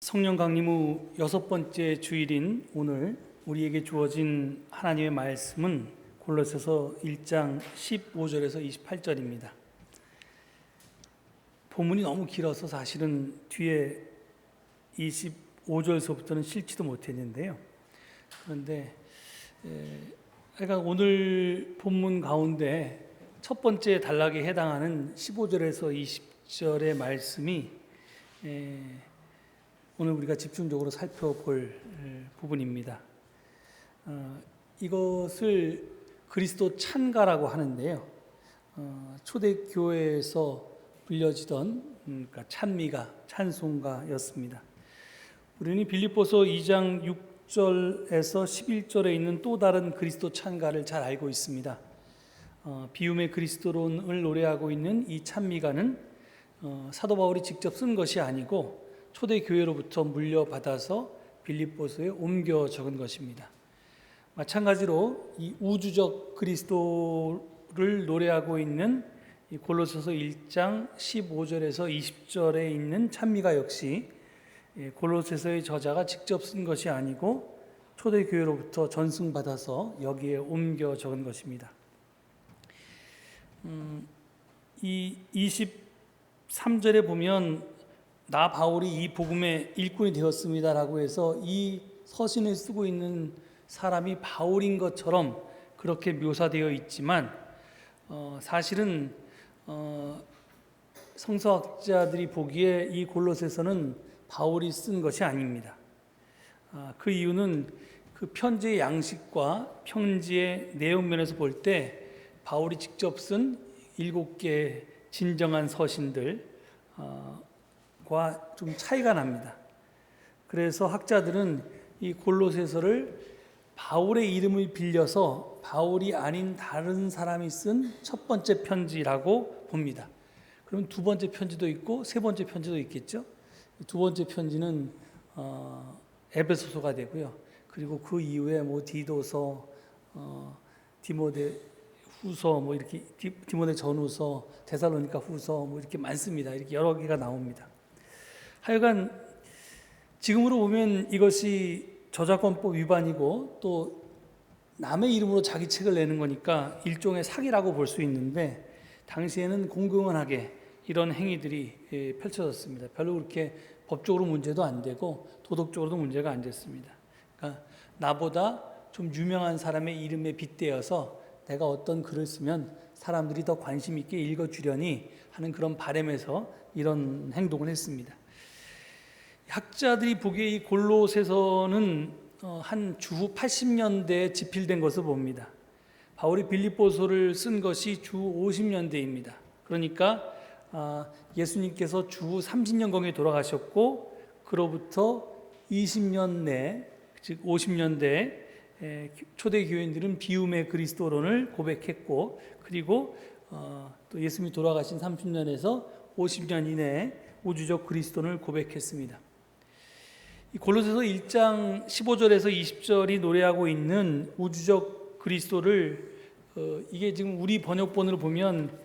성령 강림 후 6번째 주일인 오늘 우리에게 주어진 하나님의 말씀은 골로새서 1장 15절에서 28절입니다. 본문이 너무 길어서 사실은 뒤에 25절서부터는 실지도 못했는데요. 그런데 그러니까 오늘 본문 가운데 첫 번째 단락에 해당하는 15절에서 20절의 말씀이 오늘 우리가 집중적으로 살펴볼 부분입니다. 이것을 그리스도 찬가라고 하는데요. 초대교회에서 불려지던 그러니까 찬미가, 찬송가였습니다. 우리는 빌립보서 2장 6절에서 11절에 있는 또 다른 그리스도 찬가를 잘 알고 있습니다. 비움의 그리스도론을 노래하고 있는 이 찬미가는 사도 바울이 직접 쓴 것이 아니고 초대교회로부터 물려받아서 빌립보서에 옮겨 적은 것입니다. 마찬가지로 이 우주적 그리스도를 노래하고 있는 이 골로새서 1장 15절에서 20절에 있는 찬미가 역시 골로새서의 저자가 직접 쓴 것이 아니고 초대교회로부터 전승받아서 여기에 옮겨 적은 것입니다. 이 23절에 보면 나 바울이 이 복음의 일꾼이 되었습니다라고 해서 이 서신을 쓰고 있는 사람이 바울인 것처럼 그렇게 묘사되어 있지만 사실은 성서학자들이 보기에 이 골로새서는 바울이 쓴 것이 아닙니다. 그 이유는 그 편지의 양식과 편지의 내용 면에서 볼 때 바울이 직접 쓴 7개의 진정한 서신들 과 좀 차이가 납니다. 그래서 학자들은 이 골로새서를 바울의 이름을 빌려서 바울이 아닌 다른 사람이 쓴 첫 번째 편지라고 봅니다. 그럼 두 번째 편지도 있고 세 번째 편지도 있겠죠. 두 번째 편지는 에베소서가 되고요. 그리고 그 이후에 뭐 디도서, 디모데 후서, 뭐 이렇게 디모데 전후서, 데살로니가 후서, 뭐 이렇게 많습니다. 이렇게 여러 개가 나옵니다. 하여간 지금으로 보면 이것이 저작권법 위반이고 또 남의 이름으로 자기 책을 내는 거니까 일종의 사기라고 볼 수 있는데 당시에는 공공연하게 이런 행위들이 펼쳐졌습니다. 별로 그렇게 법적으로 문제도 안 되고 도덕적으로도 문제가 안 됐습니다. 그러니까 나보다 좀 유명한 사람의 이름에 빗대어서 내가 어떤 글을 쓰면 사람들이 더 관심 있게 읽어주려니 하는 그런 바람에서 이런 행동을 했습니다. 학자들이 보기에 이 골로새서는 한 주후 80년대에 집필된 것을 봅니다. 바울이 빌립보서를 쓴 것이 주 50년대입니다. 그러니까 예수님께서 주후 30년경에 돌아가셨고 그로부터 20년 내, 즉 50년대에 초대교인들은 비움의 그리스도론을 고백했고 그리고 또 예수님이 돌아가신 30년에서 50년 이내에 우주적 그리스도를 고백했습니다. 이 골로새서 1장 15절에서 20절이 노래하고 있는 우주적 그리스도를 이게 지금 우리 번역본으로 보면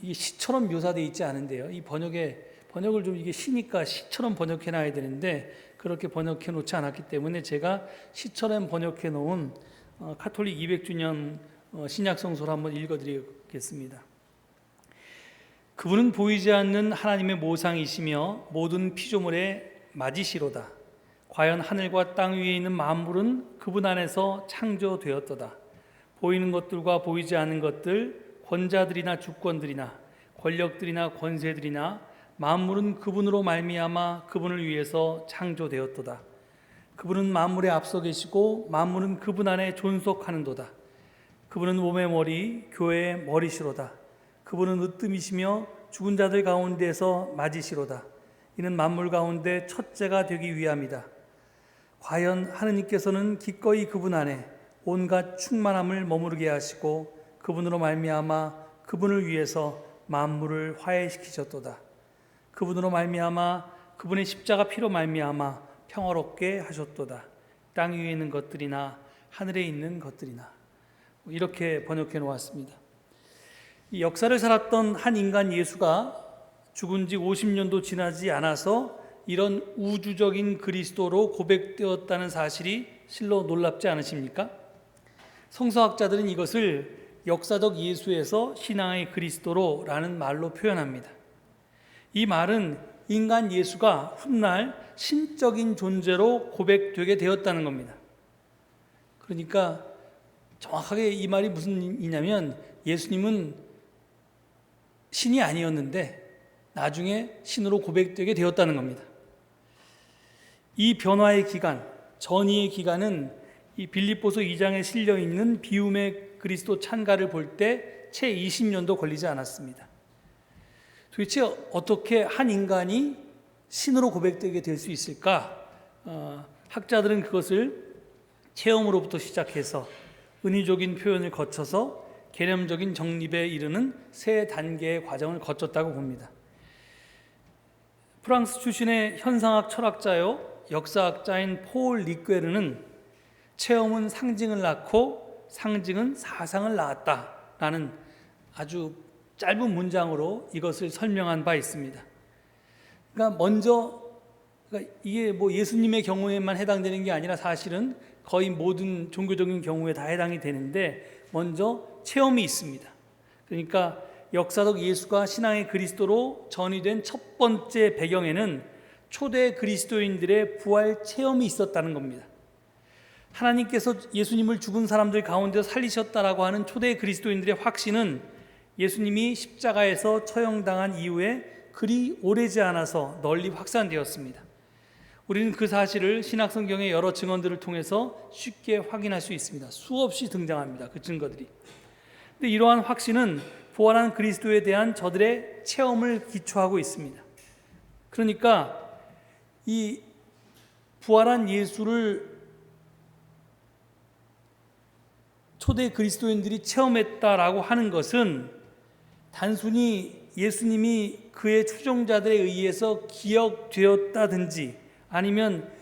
이게 시처럼 묘사되어 있지 않은데요. 이 번역을 좀 이게 시니까 시처럼 번역해 놔야 되는데 그렇게 번역해 놓지 않았기 때문에 제가 시처럼 번역해 놓은 카톨릭 200주년 신약 성서를 한번 읽어 드리겠습니다. 그분은 보이지 않는 하나님의 모상이시며 모든 피조물의 맞이시로다. 과연 하늘과 땅 위에 있는 만물은 그분 안에서 창조되었도다. 보이는 것들과 보이지 않는 것들, 권자들이나 주권들이나 권력들이나 권세들이나 만물은 그분으로 말미암아 그분을 위해서 창조되었도다. 그분은 만물에 앞서 계시고 만물은 그분 안에 존속하는도다. 그분은 몸의 머리, 교회의 머리시로다. 그분은 으뜸이시며 죽은 자들 가운데서 맞이시로다. 이는 만물 가운데 첫째가 되기 위함이다. 과연 하느님께서는 기꺼이 그분 안에 온갖 충만함을 머무르게 하시고 그분으로 말미암아 그분을 위해서 만물을 화해시키셨도다. 그분으로 말미암아 그분의 십자가 피로 말미암아 평화롭게 하셨도다. 땅 위에 있는 것들이나 하늘에 있는 것들이나 이렇게 번역해 놓았습니다. 이 역사를 살았던 한 인간 예수가 죽은 지 50년도 지나지 않아서 이런 우주적인 그리스도로 고백되었다는 사실이 실로 놀랍지 않으십니까? 성서학자들은 이것을 역사적 예수에서 신앙의 그리스도로라는 말로 표현합니다. 이 말은 인간 예수가 훗날 신적인 존재로 고백되게 되었다는 겁니다. 그러니까 정확하게 이 말이 무슨 의미냐면 예수님은 신이 아니었는데 나중에 신으로 고백되게 되었다는 겁니다. 이 변화의 기간, 전이의 기간은 이 빌립보서 2장에 실려 있는 비움의 그리스도 찬가를 볼 때 채 20년도 걸리지 않았습니다. 도대체 어떻게 한 인간이 신으로 고백되게 될 수 있을까? 학자들은 그것을 체험으로부터 시작해서 은유적인 표현을 거쳐서 개념적인 정립에 이르는 세 단계의 과정을 거쳤다고 봅니다. 프랑스 출신의 현상학 철학자요 역사학자인 폴 리퀘르는 체험은 상징을 낳고 상징은 사상을 낳았다라는 아주 짧은 문장으로 이것을 설명한 바 있습니다. 그러니까 이게 뭐 예수님의 경우에만 해당되는 게 아니라 사실은 거의 모든 종교적인 경우에 다 해당이 되는데 먼저 체험이 있습니다. 그러니까 역사적 예수가 신앙의 그리스도로 전이된 첫 번째 배경에는 초대 그리스도인들의 부활 체험이 있었다는 겁니다. 하나님께서 예수님을 죽은 사람들 가운데서 살리셨다라고 하는 초대 그리스도인들의 확신은 예수님이 십자가에서 처형당한 이후에 그리 오래지 않아서 널리 확산되었습니다. 우리는 그 사실을 신약성경의 여러 증언들을 통해서 쉽게 확인할 수 있습니다. 수없이 등장합니다. 그 증거들이. 근데 이러한 확신은 부활한 그리스도에 대한 저들의 체험을 기초하고 있습니다. 그러니까 이 부활한 예수를 초대 그리스도인들이 체험했다라고 하는 것은 단순히 예수님이 그의 추종자들에 의해서 기억되었다든지 아니면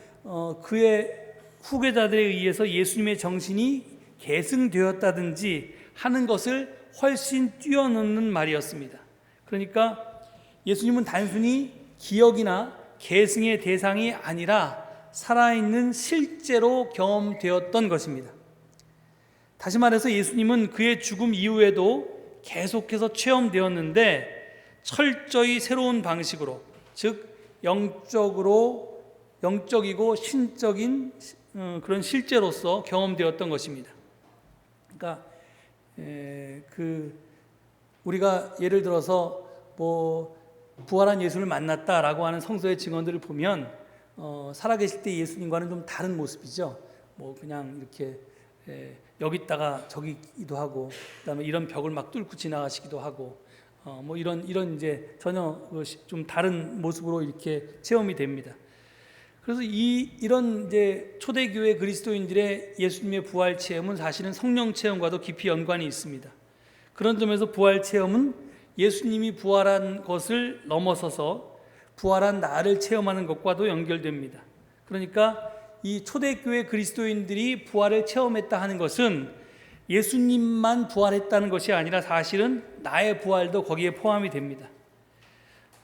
그의 후계자들에 의해서 예수님의 정신이 계승되었다든지 하는 것을 훨씬 뛰어넘는 말이었습니다. 그러니까 예수님은 단순히 기억이나 계승의 대상이 아니라 살아있는 실제로 경험되었던 것입니다. 다시 말해서 예수님은 그의 죽음 이후에도 계속해서 체험되었는데 철저히 새로운 방식으로, 즉 영적이고 신적인 그런 실제로서 경험되었던 것입니다. 그러니까 우리가 예를 들어서 부활한 예수를 만났다라고 하는 성서의 증언들을 보면 살아계실 때 예수님과는 좀 다른 모습이죠. 그냥 이렇게 여기 있다가 저기기도 하고, 그다음에 이런 벽을 막 뚫고 지나가시기도 하고, 이런 이제 전혀 좀 다른 모습으로 이렇게 체험이 됩니다. 그래서 이런 이제 초대교회 그리스도인들의 예수님의 부활 체험은 사실은 성령 체험과도 깊이 연관이 있습니다. 그런 점에서 부활 체험은 예수님이 부활한 것을 넘어서서 부활한 나를 체험하는 것과도 연결됩니다. 그러니까 이 초대교회 그리스도인들이 부활을 체험했다 하는 것은 예수님만 부활했다는 것이 아니라 사실은 나의 부활도 거기에 포함이 됩니다.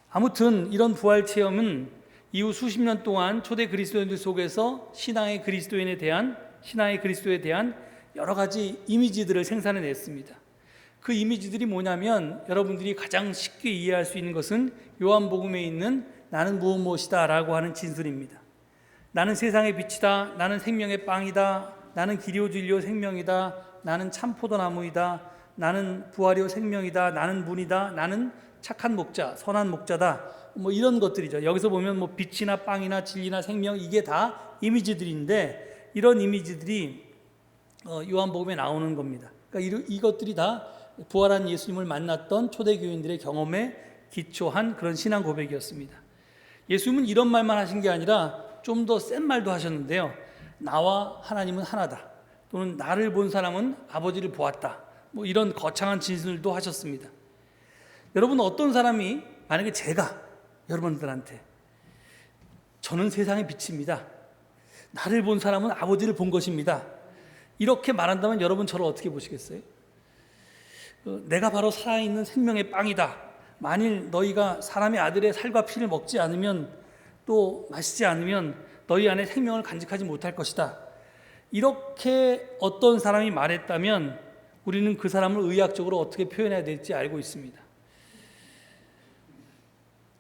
아무튼 이런 부활 체험은 이후 수십 년 동안 초대 그리스도인들 속에서 신앙의 그리스도에 대한 여러 가지 이미지들을 생산해냈습니다. 그 이미지들이 뭐냐면 여러분들이 가장 쉽게 이해할 수 있는 것은 요한복음에 있는 나는 무엇이다 라고 하는 진술입니다. 나는 세상의 빛이다. 나는 생명의 빵이다. 나는 길이요 진리요 생명이다. 나는 참 포도나무이다. 나는 부활이요 생명이다. 나는 문이다. 나는 착한 목자, 선한 목자다. 이런 것들이죠. 여기서 보면 빛이나 빵이나 진리나 생명, 이게 다 이미지들인데 이런 이미지들이 요한복음에 나오는 겁니다. 그러니까 이것들이 다 부활한 예수님을 만났던 초대교인들의 경험에 기초한 그런 신앙 고백이었습니다. 예수님은 이런 말만 하신 게 아니라 좀 더 센 말도 하셨는데요. 나와 하나님은 하나다. 또는 나를 본 사람은 아버지를 보았다. 이런 거창한 진술도 하셨습니다. 여러분, 어떤 사람이 만약에 제가 여러분들한테 저는 세상의 빛입니다. 나를 본 사람은 아버지를 본 것입니다. 이렇게 말한다면 여러분 저를 어떻게 보시겠어요? 내가 바로 살아있는 생명의 빵이다. 만일 너희가 사람의 아들의 살과 피를 먹지 않으면 또 마시지 않으면 너희 안에 생명을 간직하지 못할 것이다. 이렇게 어떤 사람이 말했다면 우리는 그 사람을 의학적으로 어떻게 표현해야 될지 알고 있습니다.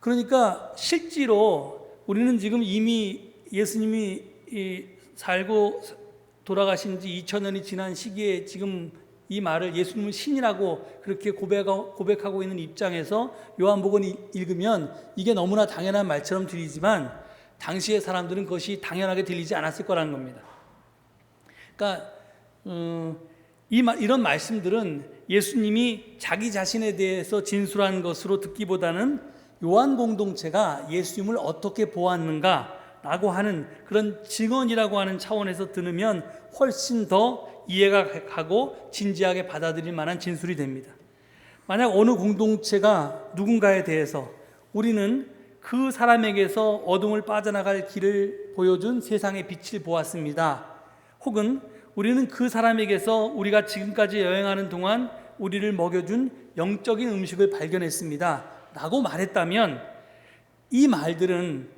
그러니까 실제로 우리는 지금 이미 예수님이 살고 돌아가신 지 2000년이 지난 시기에 지금 이 말을 예수님은 신이라고 그렇게 고백하고 있는 입장에서 요한복음을 읽으면 이게 너무나 당연한 말처럼 들리지만 당시의 사람들은 그것이 당연하게 들리지 않았을 거라는 겁니다. 그러니까 이런 말씀들은 예수님이 자기 자신에 대해서 진술한 것으로 듣기보다는 요한 공동체가 예수님을 어떻게 보았는가라고 하는 그런 증언이라고 하는 차원에서 들으면 훨씬 더 이해가 가고 진지하게 받아들일 만한 진술이 됩니다. 만약 어느 공동체가 누군가에 대해서 우리는 그 사람에게서 어둠을 빠져나갈 길을 보여준 세상의 빛을 보았습니다. 혹은 우리는 그 사람에게서 우리가 지금까지 여행하는 동안 우리를 먹여준 영적인 음식을 발견했습니다. 라고 말했다면 이 말들은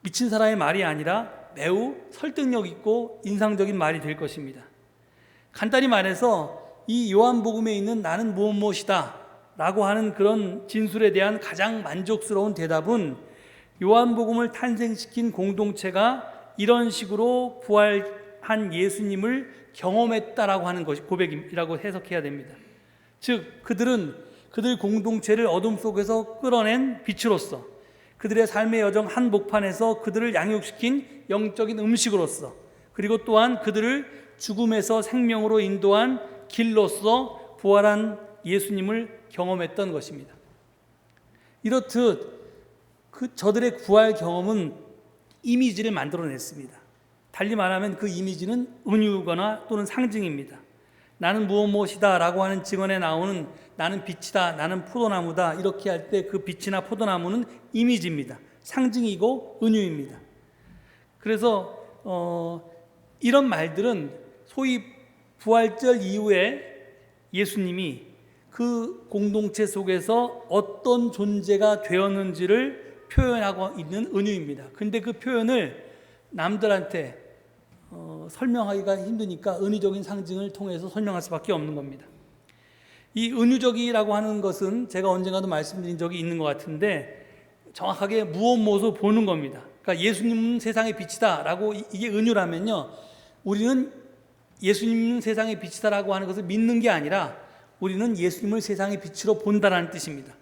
미친 사람의 말이 아니라 매우 설득력 있고 인상적인 말이 될 것입니다. 간단히 말해서 이 요한복음에 있는 나는 무엇이다 라고 하는 그런 진술에 대한 가장 만족스러운 대답은 요한복음을 탄생시킨 공동체가 이런 식으로 부활한 예수님을 경험했다라고 하는 것이 고백이라고 해석해야 됩니다. 즉 그들 공동체를 어둠 속에서 끌어낸 빛으로서 그들의 삶의 여정 한복판에서 그들을 양육시킨 영적인 음식으로서 그리고 또한 그들을 죽음에서 생명으로 인도한 길로서 부활한 예수님을 경험했던 것입니다. 이렇듯 저들의 부활 경험은 이미지를 만들어냈습니다. 달리 말하면 그 이미지는 은유거나 또는 상징입니다. 나는 무엇이다 라고 하는 증언에 나오는 나는 빛이다, 나는 포도나무다 이렇게 할 때 그 빛이나 포도나무는 이미지입니다. 상징이고 은유입니다. 그래서 이런 말들은 소위 부활절 이후에 예수님이 그 공동체 속에서 어떤 존재가 되었는지를 표현하고 있는 은유입니다. 근데 그 표현을 남들한테 설명하기가 힘드니까 은유적인 상징을 통해서 설명할 수밖에 없는 겁니다. 이 은유적이라고 하는 것은 제가 언젠가도 말씀드린 적이 있는 것 같은데 정확하게 무엇 보는 겁니다. 그러니까 예수님은 세상의 빛이다 라고 이게 은유라면요, 우리는 예수님은 세상의 빛이다 라고 하는 것을 믿는 게 아니라 우리는 예수님을 세상의 빛으로 본다라는 뜻입니다.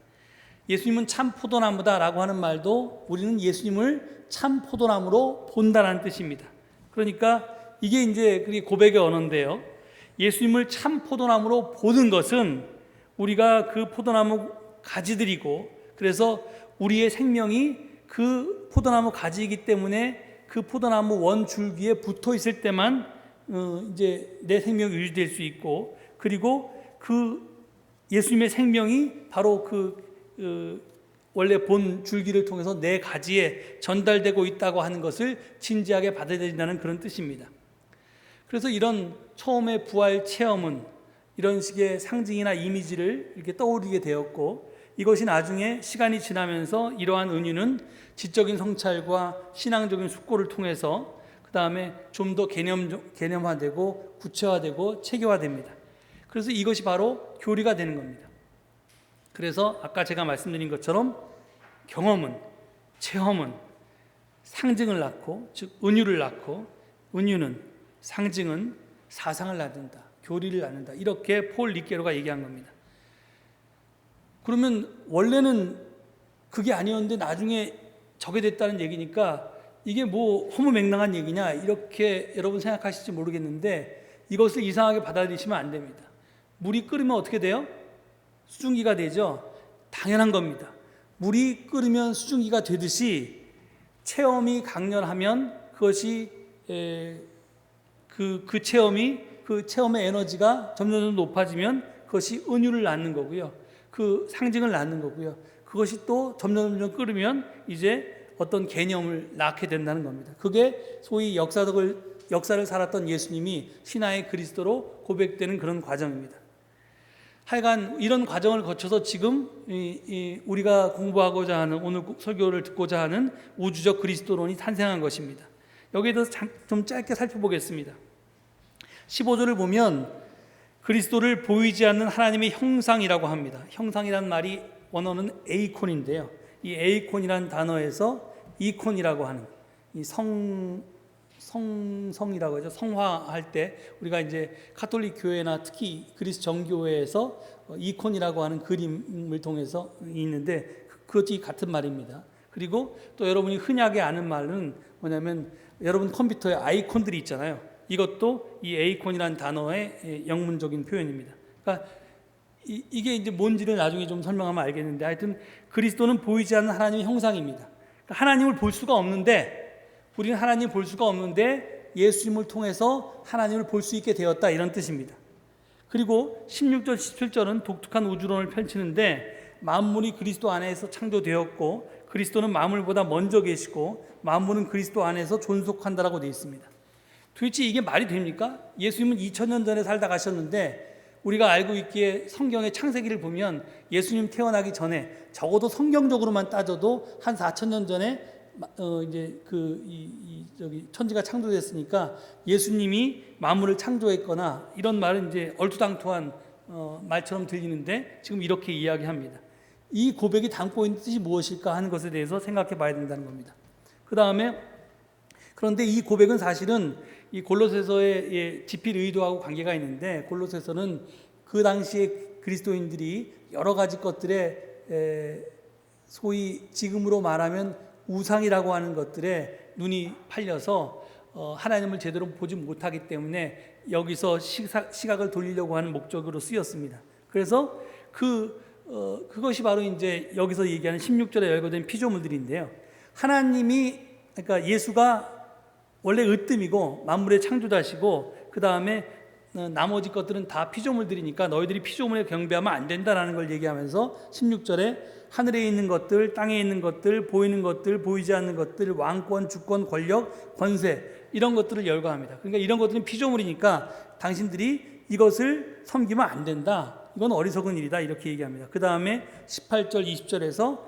예수님은 참 포도나무다 라고 하는 말도 우리는 예수님을 참 포도나무로 본다라는 뜻입니다. 그러니까 이게 이제 고백의 언어인데요, 예수님을 참 포도나무로 보는 것은 우리가 그 포도나무 가지들이고 그래서 우리의 생명이 그 포도나무 가지이기 때문에 그 포도나무 원 줄기에 붙어 있을 때만 이제 내 생명이 유지될 수 있고 그리고 그 예수님의 생명이 바로 원래 본 줄기를 통해서 내 가지에 전달되고 있다고 하는 것을 진지하게 받아들인다는 그런 뜻입니다. 그래서 이런 처음의 부활 체험은 이런 식의 상징이나 이미지를 이렇게 떠올리게 되었고 이것이 나중에 시간이 지나면서 이러한 은유는 지적인 성찰과 신앙적인 숙고를 통해서 그 다음에 좀 더 개념화되고 구체화되고 체계화됩니다. 그래서 이것이 바로 교리가 되는 겁니다. 그래서 아까 제가 말씀드린 것처럼 경험은, 체험은 상징을 낳고 즉 은유를 낳고 은유는, 상징은 사상을 낳는다, 교리를 낳는다, 이렇게 폴 리케로가 얘기한 겁니다. 그러면 원래는 그게 아니었는데 나중에 저게 됐다는 얘기니까 이게 뭐 허무맹랑한 얘기냐 이렇게 여러분 생각하실지 모르겠는데 이것을 이상하게 받아들이시면 안 됩니다. 물이 끓으면 어떻게 돼요? 수증기가 되죠. 당연한 겁니다. 물이 끓으면 수증기가 되듯이 체험이 강렬하면 그것이 그 체험의 에너지가 점점 높아지면 그것이 은유를 낳는 거고요. 그 상징을 낳는 거고요. 그것이 또 점점 끓으면 이제 어떤 개념을 낳게 된다는 겁니다. 그게 소위 역사를 살았던 예수님이 신화의 그리스도로 고백되는 그런 과정입니다. 하여간 이런 과정을 거쳐서 지금 우리가 공부하고자 하는, 오늘 설교를 듣고자 하는 우주적 그리스도론이 탄생한 것입니다. 여기에 대해서 좀 짧게 살펴보겠습니다. 15절을 보면 그리스도를 보이지 않는 하나님의 형상이라고 합니다. 형상이란 말이 원어는 에이콘인데요. 이 에이콘이란 단어에서 이콘이라고 하는 이 성이라고 하죠. 성화할 때 우리가 이제 가톨릭 교회나 특히 그리스 정교회에서 이콘이라고 하는 그림을 통해서 있는데 그것이 같은 말입니다. 그리고 또 여러분이 흔하게 아는 말은 뭐냐면 여러분 컴퓨터에 아이콘들이 있잖아요. 이것도 이 에이콘이라는 단어의 영문적인 표현입니다. 그러니까 이게 이제 뭔지를 나중에 좀 설명하면 알겠는데, 하여튼 그리스도는 보이지 않는 하나님의 형상입니다. 그러니까 하나님을 볼 수가 없는데, 우리는 하나님을 볼 수가 없는데 예수님을 통해서 하나님을 볼 수 있게 되었다, 이런 뜻입니다. 그리고 16절 17절은 독특한 우주론을 펼치는데, 만물이 그리스도 안에서 창조되었고 그리스도는 만물보다 먼저 계시고 만물은 그리스도 안에서 존속한다라고 되어 있습니다. 도대체 이게 말이 됩니까? 예수님은 2000년 전에 살다 가셨는데, 우리가 알고 있기에 성경의 창세기를 보면 예수님 태어나기 전에 적어도 성경적으로만 따져도 한 4000년 전에 이제 저기 천지가 창조됐으니까 예수님이 만물을 창조했거나, 이런 말은 이제 얼토당토한 말처럼 들리는데 지금 이렇게 이야기합니다. 이 고백이 담고 있는 뜻이 무엇일까 하는 것에 대해서 생각해 봐야 된다는 겁니다. 그 다음에 그런데 이 고백은 사실은 이 골로새서의 집필 의도하고 관계가 있는데, 골로새서는 그 당시에 그리스도인들이 여러 가지 것들에 소위 지금으로 말하면 우상이라고 하는 것들에 눈이 팔려서 하나님을 제대로 보지 못하기 때문에 여기서 시각을 돌리려고 하는 목적으로 쓰였습니다. 그래서 그것이 바로 이제 여기서 얘기하는 16절에 열거된 피조물들인데요. 하나님이, 그러니까 예수가 원래 으뜸이고 만물의 창조자시고, 그 다음에 나머지 것들은 다 피조물들이니까 너희들이 피조물에 경배하면 안 된다라는 걸 얘기하면서 16절에 하늘에 있는 것들, 땅에 있는 것들, 보이는 것들, 보이지 않는 것들, 왕권, 주권, 권력, 권세, 이런 것들을 열거합니다. 그러니까 이런 것들은 피조물이니까 당신들이 이것을 섬기면 안 된다, 이건 어리석은 일이다, 이렇게 얘기합니다. 그 다음에 18절 20절에서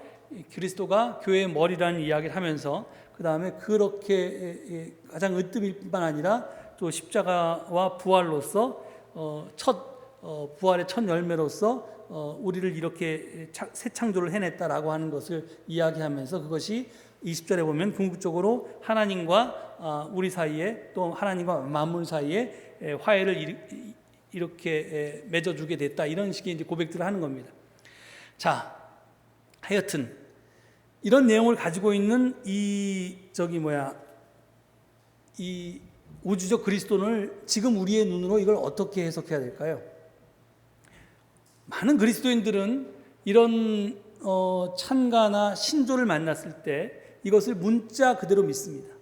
그리스도가 교회의 머리라는 이야기를 하면서, 그 다음에 그렇게 가장 으뜸일 뿐만 아니라 또 십자가와 부활로서 부활의 첫 열매로서 우리를 이렇게 새 창조를 해냈다라고 하는 것을 이야기하면서, 그것이 20절에 보면 궁극적으로 하나님과 우리 사이에, 또 하나님과 만물 사이에 화해를 이렇게 맺어주게 됐다, 이런 식의 이제 고백들을 하는 겁니다. 자, 하여튼 이런 내용을 가지고 있는 이 우주적 그리스도를 지금 우리의 눈으로 이걸 어떻게 해석해야 될까요? 많은 그리스도인들은 이런 찬가나 신조를 만났을 때 이것을 문자 그대로 믿습니다.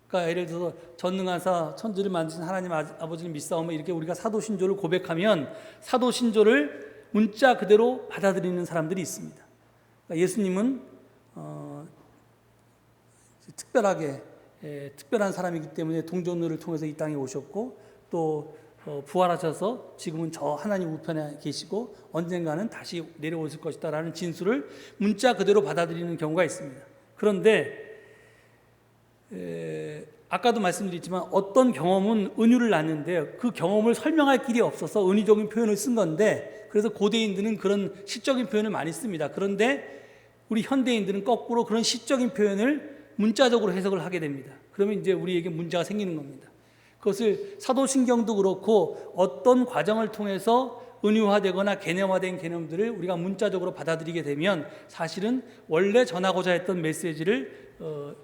그러니까 예를 들어서 전능하사 천지를 만드신 하나님 아버지를 믿사오며, 이렇게 우리가 사도신조를 고백하면 사도신조를 문자 그대로 받아들이는 사람들이 있습니다. 그러니까 예수님은 특별한 사람이기 때문에 동정녀를 통해서 이 땅에 오셨고, 또 부활하셔서 지금은 저 하나님 우편에 계시고 언젠가는 다시 내려오실 것이다 라는 진술을 문자 그대로 받아들이는 경우가 있습니다. 그런데 아까도 말씀드렸지만 어떤 경험은 은유를 낳는데요, 그 경험을 설명할 길이 없어서 은유적인 표현을 쓴 건데, 그래서 고대인들은 그런 시적인 표현을 많이 씁니다. 그런데 우리 현대인들은 거꾸로 그런 시적인 표현을 문자적으로 해석을 하게 됩니다. 그러면 이제 우리에게 문제가 생기는 겁니다. 그것을 사도신경도 그렇고 어떤 과정을 통해서 은유화되거나 개념화된 개념들을 우리가 문자적으로 받아들이게 되면 사실은 원래 전하고자 했던 메시지를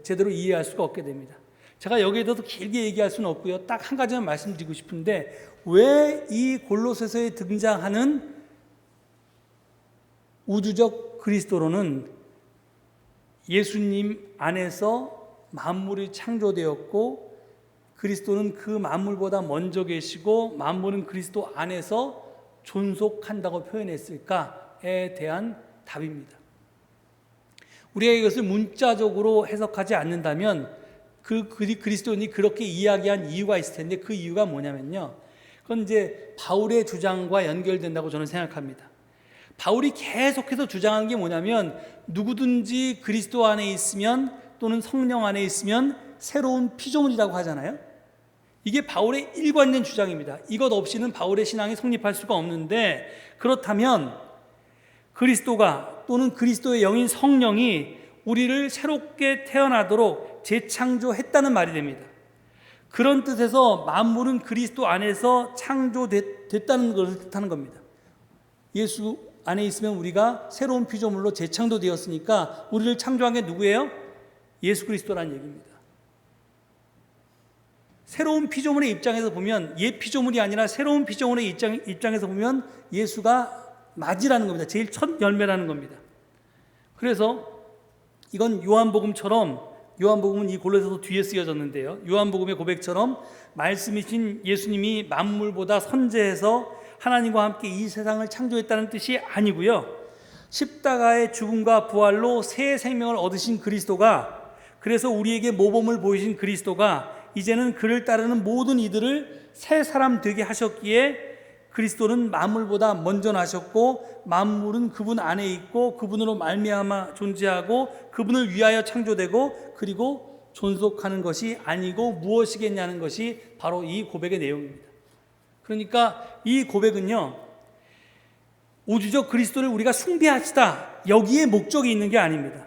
제대로 이해할 수가 없게 됩니다. 제가 여기에 대해서 길게 얘기할 수는 없고요, 딱 한 가지만 말씀드리고 싶은데, 왜 이 골로새서에 등장하는 우주적 그리스도로는 예수님 안에서 만물이 창조되었고 그리스도는 그 만물보다 먼저 계시고 만물은 그리스도 안에서 존속한다고 표현했을까에 대한 답입니다. 우리가 이것을 문자적으로 해석하지 않는다면 그리스도인이 그렇게 이야기한 이유가 있을 텐데, 그 이유가 뭐냐면요, 그건 이제 바울의 주장과 연결된다고 저는 생각합니다. 바울이 계속해서 주장한 게 뭐냐면 누구든지 그리스도 안에 있으면 또는 성령 안에 있으면 새로운 피조물이라고 하잖아요. 이게 바울의 일관된 주장입니다. 이것 없이는 바울의 신앙이 성립할 수가 없는데, 그렇다면 그리스도가 또는 그리스도의 영인 성령이 우리를 새롭게 태어나도록 재창조했다는 말이 됩니다. 그런 뜻에서 만물은 그리스도 안에서 창조됐다는 것을 뜻하는 겁니다. 예수 안에 있으면 우리가 새로운 피조물로 재창조되었으니까 우리를 창조한 게 누구예요? 예수 그리스도라는 얘기입니다. 새로운 피조물의 입장에서 보면, 옛 피조물이 아니라 새로운 피조물의 입장에서 보면 예수가 맞이라는 겁니다. 제일 첫 열매라는 겁니다. 그래서 이건 요한복음은 이 골로새서 뒤에 쓰여졌는데요, 요한복음의 고백처럼 말씀이신 예수님이 만물보다 선재해서 하나님과 함께 이 세상을 창조했다는 뜻이 아니고요, 십자가의 죽음과 부활로 새 생명을 얻으신 그리스도가, 그래서 우리에게 모범을 보이신 그리스도가 이제는 그를 따르는 모든 이들을 새 사람 되게 하셨기에 그리스도는 만물보다 먼저 나셨고 만물은 그분 안에 있고 그분으로 말미암아 존재하고 그분을 위하여 창조되고 그리고 존속하는 것이 아니고 무엇이겠냐는 것이 바로 이 고백의 내용입니다. 그러니까 이 고백은요, 우주적 그리스도를 우리가 숭배하시다, 여기에 목적이 있는 게 아닙니다.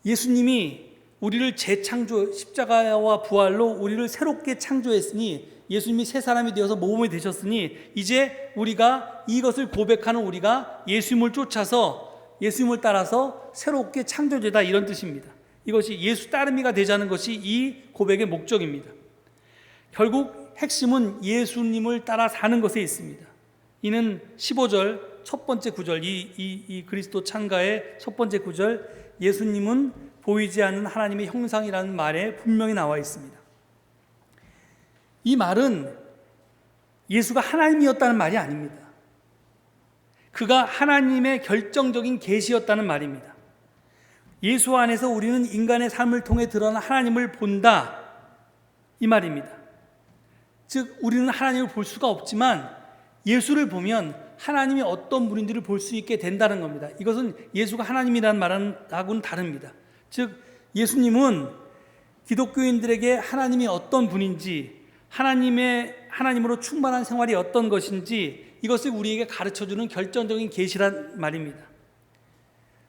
예수님이 우리를 재창조, 십자가와 부활로 우리를 새롭게 창조했으니, 예수님이 새 사람이 되어서 모범이 되셨으니 이제 우리가 이것을 고백하는 우리가 예수님을 쫓아서 예수님을 따라서 새롭게 창조되다, 이런 뜻입니다. 이것이 예수 따름이가 되자는 것이 이 고백의 목적입니다. 결국 핵심은 예수님을 따라 사는 것에 있습니다. 이는 15절 첫 번째 구절, 이 그리스도 창가의 첫 번째 구절, 예수님은 보이지 않는 하나님의 형상이라는 말에 분명히 나와 있습니다. 이 말은 예수가 하나님이었다는 말이 아닙니다. 그가 하나님의 결정적인 계시였다는 말입니다. 예수 안에서 우리는 인간의 삶을 통해 드러난 하나님을 본다, 이 말입니다. 즉 우리는 하나님을 볼 수가 없지만 예수를 보면 하나님이 어떤 분인지를 볼 수 있게 된다는 겁니다. 이것은 예수가 하나님이라는 말하고는 다릅니다. 즉 예수님은 기독교인들에게 하나님이 어떤 분인지, 하나님으로 충만한 생활이 어떤 것인지 이것을 우리에게 가르쳐주는 결정적인 계시란 말입니다.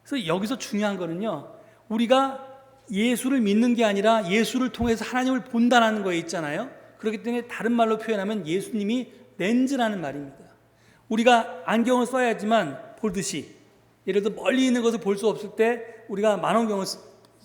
그래서 여기서 중요한 거는요, 우리가 예수를 믿는 게 아니라 예수를 통해서 하나님을 본다는 거에 있잖아요. 그렇기 때문에 다른 말로 표현하면 예수님이 렌즈라는 말입니다. 우리가 안경을 써야지만 보듯이, 예를 들어 멀리 있는 것을 볼 수 없을 때 우리가 망원경을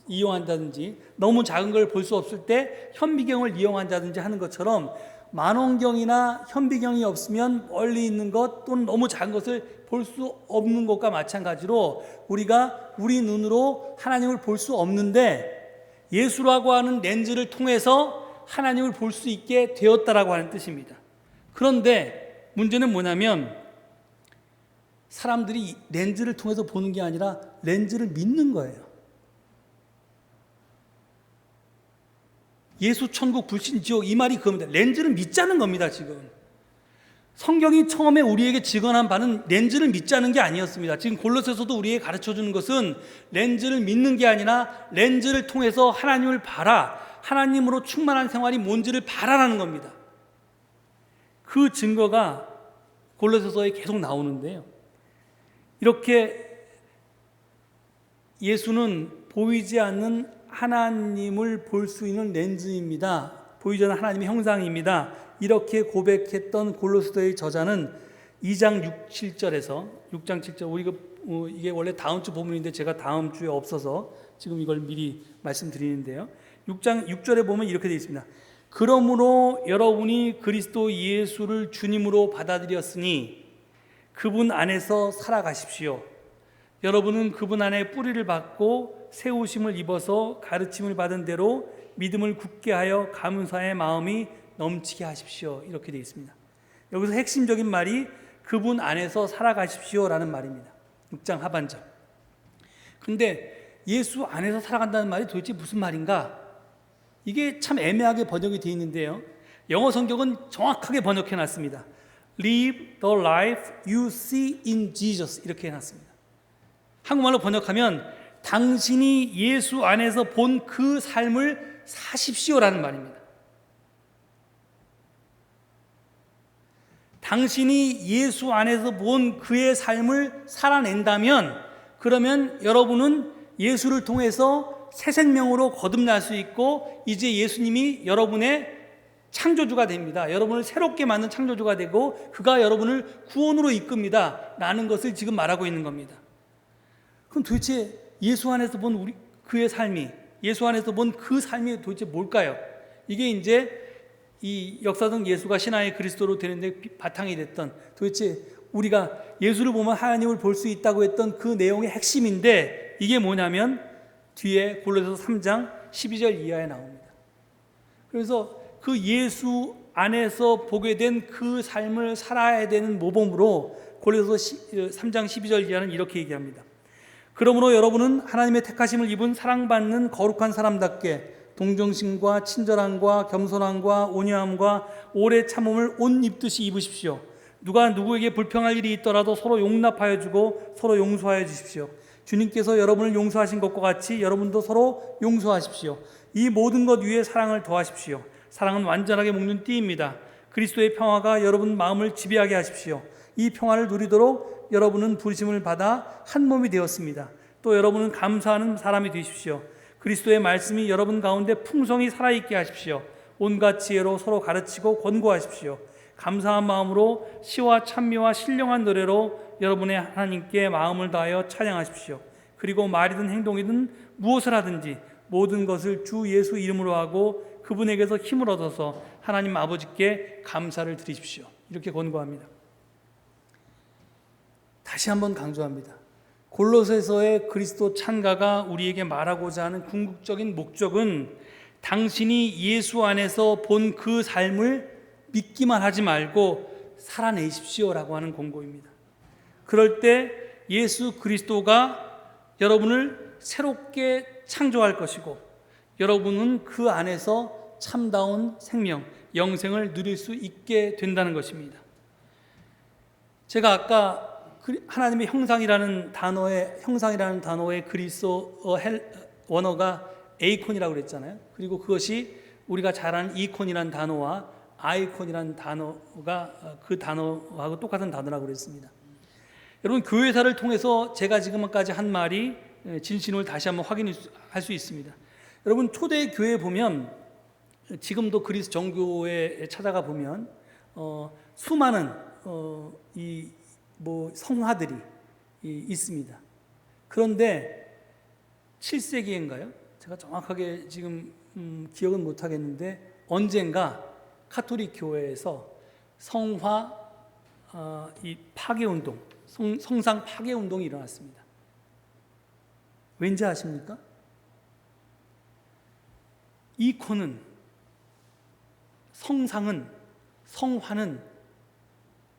이용한다든지, 너무 작은 걸 볼 수 없을 때 현미경을 이용한다든지 하는 것처럼, 망원경이나 현미경이 없으면 멀리 있는 것 또는 너무 작은 것을 볼 수 없는 것과 마찬가지로 우리가 우리 눈으로 하나님을 볼 수 없는데 예수라고 하는 렌즈를 통해서 하나님을 볼 수 있게 되었다라고 하는 뜻입니다. 그런데 문제는 뭐냐면 사람들이 렌즈를 통해서 보는 게 아니라 렌즈를 믿는 거예요. 예수, 천국, 불신, 지옥, 이 말이 그겁니다. 렌즈를 믿자는 겁니다. 지금 성경이 처음에 우리에게 증언한 바는 렌즈를 믿자는 게 아니었습니다. 지금 골로새서도 우리에게 가르쳐주는 것은 렌즈를 믿는 게 아니라 렌즈를 통해서 하나님을 봐라, 하나님으로 충만한 생활이 뭔지를 봐라라는 겁니다. 그 증거가 골로새서에 계속 나오는데요, 이렇게 예수는 보이지 않는 하나님을 볼 수 있는 렌즈입니다. 보이지 않는 하나님의 형상입니다. 이렇게 고백했던 골로새서의 저자는 2장 6, 7절에서 6장 7절, 우리가 이게 원래 다음 주 본문인데 제가 다음 주에 없어서 지금 이걸 미리 말씀드리는데요, 6장 6절에 보면 이렇게 되어 있습니다. 그러므로 여러분이 그리스도 예수를 주님으로 받아들였으니 그분 안에서 살아가십시오. 여러분은 그분 안에 뿌리를 받고 세우심을 입어서 가르침을 받은 대로 믿음을 굳게 하여 감사의 마음이 넘치게 하십시오. 이렇게 되어 있습니다. 여기서 핵심적인 말이 그분 안에서 살아가십시오라는 말입니다. 6장 하반절. 그런데 예수 안에서 살아간다는 말이 도대체 무슨 말인가? 이게 참 애매하게 번역이 되어 있는데요, 영어 성경은 정확하게 번역해 놨습니다. Live the life you see in Jesus 이렇게 해놨습니다. 한국말로 번역하면 당신이 예수 안에서 본 그 삶을 사십시오라는 말입니다. 당신이 예수 안에서 본 그의 삶을 살아낸다면 그러면 여러분은 예수를 통해서 새 생명으로 거듭날 수 있고 이제 예수님이 여러분의 창조주가 됩니다. 여러분을 새롭게 만든 창조주가 되고 그가 여러분을 구원으로 이끕니다 라는 것을 지금 말하고 있는 겁니다. 그럼 도대체 예수 안에서 본 그의 삶이, 예수 안에서 본 그 삶이 도대체 뭘까요? 이게 이제 이 역사상 예수가 신화의 그리스도로 되는데 바탕이 됐던, 도대체 우리가 예수를 보면 하나님을 볼 수 있다고 했던 그 내용의 핵심인데, 이게 뭐냐면 뒤에 골로새서 3장 12절 이하에 나옵니다. 그래서 그 예수 안에서 보게 된 그 삶을 살아야 되는 모범으로 골로새서 3장 12절 이하는 이렇게 얘기합니다. 그러므로 여러분은 하나님의 택하심을 입은 사랑받는 거룩한 사람답게 동정심과 친절함과 겸손함과 온유함과 오래 참음을 옷 입듯이 입으십시오. 누가 누구에게 불평할 일이 있더라도 서로 용납하여 주고 서로 용서하여 주십시오. 주님께서 여러분을 용서하신 것과 같이 여러분도 서로 용서하십시오. 이 모든 것 위에 사랑을 더하십시오. 사랑은 완전하게 묶는 띠입니다. 그리스도의 평화가 여러분 마음을 지배하게 하십시오. 이 평화를 누리도록 여러분은 부르심을 받아 한 몸이 되었습니다. 또 여러분은 감사하는 사람이 되십시오. 그리스도의 말씀이 여러분 가운데 풍성히 살아있게 하십시오. 온갖 지혜로 서로 가르치고 권고하십시오. 감사한 마음으로 시와 찬미와 신령한 노래로 여러분의 하나님께 마음을 다하여 찬양하십시오. 그리고 말이든 행동이든 무엇을 하든지 모든 것을 주 예수 이름으로 하고 그분에게서 힘을 얻어서 하나님 아버지께 감사를 드리십시오. 이렇게 권고합니다. 다시 한번 강조합니다. 골로새서의 그리스도 찬가가 우리에게 말하고자 하는 궁극적인 목적은 당신이 예수 안에서 본 그 삶을 믿기만 하지 말고 살아내십시오라고 하는 권고입니다. 그럴 때 예수 그리스도가 여러분을 새롭게 창조할 것이고 여러분은 그 안에서 참다운 생명, 영생을 누릴 수 있게 된다는 것입니다. 제가 아까 하나님의 형상이라는 단어의 그리스어 원어가 에이콘이라고 그랬잖아요. 그리고 그것이 우리가 잘 아는 이콘이라는 단어와 아이콘이라는 단어가 그 단어하고 똑같은 단어라고 그랬습니다. 여러분, 교회사를 통해서 제가 지금까지 한 말이 진심을 다시 한번 확인할 수 있습니다. 여러분, 초대 교회에 보면 지금도 그리스 정교회에 찾아가 보면 수많은 성화들이 있습니다. 그런데 7세기인가요? 제가 정확하게 지금 기억은 못하겠는데 언젠가 카톨릭 교회에서 성화 파괴운동, 성상 파괴운동이 일어났습니다. 왠지 아십니까? 이콘은, 성상은, 성화는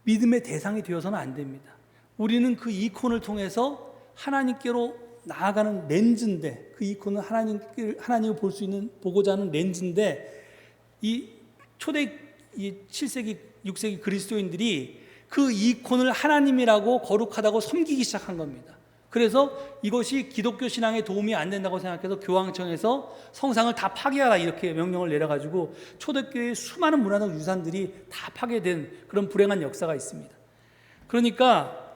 믿음의 대상이 되어서는 안 됩니다. 우리는 그 이콘을 통해서 하나님께로 나아가는 렌즈인데, 그 이콘은 하나님을 볼 수 있는, 보고자 하는 렌즈인데, 이 초대 7세기, 6세기 그리스도인들이 그 이콘을 하나님이라고 거룩하다고 섬기기 시작한 겁니다. 그래서 이것이 기독교 신앙에 도움이 안 된다고 생각해서 교황청에서 성상을 다 파괴하라 이렇게 명령을 내려가지고 초대교회의 수많은 문화적 유산들이 다 파괴된 그런 불행한 역사가 있습니다. 그러니까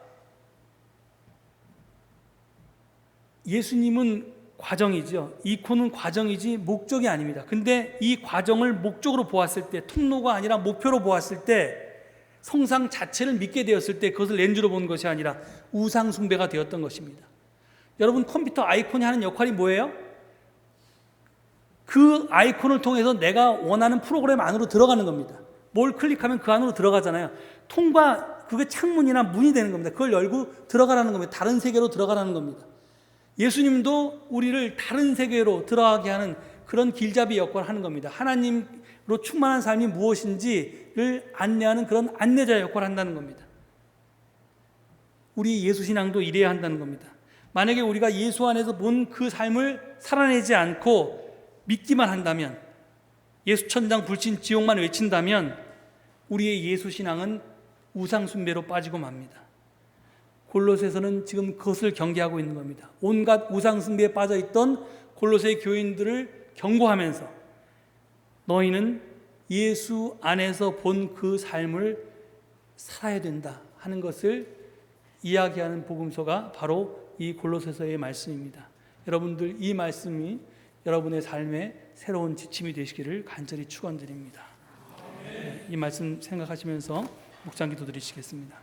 예수님은 과정이죠. 이콘은 과정이지 목적이 아닙니다. 근데 이 과정을 목적으로 보았을 때, 통로가 아니라 목표로 보았을 때, 성상 자체를 믿게 되었을 때 그것을 렌즈로 본 것이 아니라 우상 숭배가 되었던 것입니다. 여러분, 컴퓨터 아이콘이 하는 역할이 뭐예요? 그 아이콘을 통해서 내가 원하는 프로그램 안으로 들어가는 겁니다. 뭘 클릭하면 그 안으로 들어가잖아요. 그게 창문이나 문이 되는 겁니다. 그걸 열고 들어가라는 겁니다. 다른 세계로 들어가라는 겁니다. 예수님도 우리를 다른 세계로 들어가게 하는 그런 길잡이 역할을 하는 겁니다. 하나님으로 충만한 삶이 무엇인지를 안내하는 그런 안내자 역할을 한다는 겁니다. 우리 예수신앙도 이래야 한다는 겁니다. 만약에 우리가 예수 안에서 본 그 삶을 살아내지 않고 믿기만 한다면 예수 천당 불신 지옥만 외친다면 우리의 예수 신앙은 우상 숭배로 빠지고 맙니다. 골로새서는 지금 그것을 경계하고 있는 겁니다. 온갖 우상 숭배에 빠져 있던 골로새 교인들을 경고하면서 너희는 예수 안에서 본 그 삶을 살아야 된다 하는 것을 이야기하는 복음서가 바로 이 골로새서의 말씀입니다. 여러분들 이 말씀이 여러분의 삶에 새로운 지침이 되시기를 간절히 축원드립니다. 이 말씀 생각하시면서 묵상 기도 드리시겠습니다.